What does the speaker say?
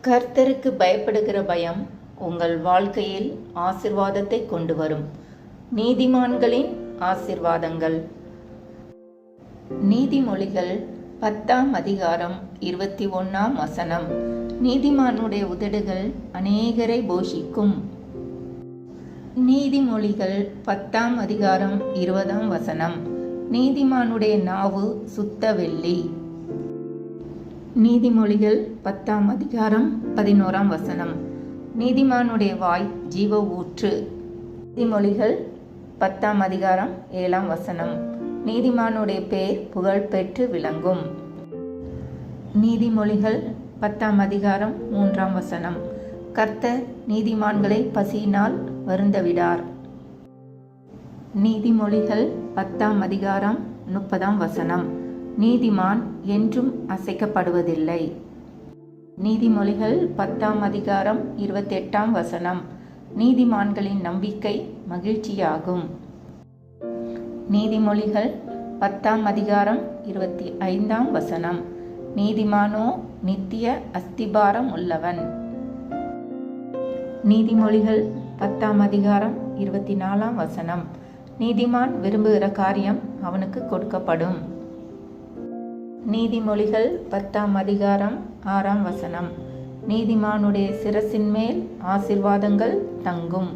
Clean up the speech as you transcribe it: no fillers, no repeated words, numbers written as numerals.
கர்த்தருக்கு பயப்படுகிற பயம் உங்கள் வாழ்க்கையில் ஆசிர்வாதத்தை கொண்டு வரும். நீதிமான்களின் ஆசிர்வாதங்கள். நீதிமொழிகள் 10ஆம் அதிகாரம் 21ஆம் வசனம். நீதிமானுடைய உதடுகள் அநேகரை போஷிக்கும். நீதிமொழிகள் 10ஆம் அதிகாரம் 20ஆம் வசனம். நீதிமானுடைய நாவு சுத்த வெள்ளி. நீதிமொழிகள் 10ஆம் அதிகாரம் 11ஆம் வசனம். நீதிமானுடைய வாய் ஜீவ ஊற்று. நீதிமொழிகள் 10ஆம் அதிகாரம் 7ஆம் வசனம். நீதிமானுடைய பேர் புகழ் பெற்று விளங்கும். நீதிமொழிகள் 10ஆம் அதிகாரம் 3ஆம் வசனம். கர்த்தர் நீதிமான்களை பசியினால் வருந்தவிடார். நீதிமொழிகள் 10ஆம் அதிகாரம் 30ஆம் வசனம். நீதிமான் என்றும் அசைக்கப்படுவதில்லை. நீதிமொழிகள் 10ஆம் அதிகாரம் 28ஆம் வசனம். நீதிமான்களின் நம்பிக்கை மகிழ்ச்சியாகும். நீதிமொழிகள் 10ஆம் அதிகாரம் 25ஆம் வசனம். நீதிமானோ நித்திய அஸ்திபாரம் உள்ளவன். நீதிமொழிகள் 10ஆம் அதிகாரம் 24ஆம் வசனம். நீதிமான் விரும்புகிற காரியம் அவனுக்கு கொடுக்கப்படும். நீதிமொழிகள் 10ஆம் அதிகாரம் 6ஆம் வசனம். நீதிமானுடைய சிரசின் மேல் ஆசீர்வாதங்கள் தங்கும்.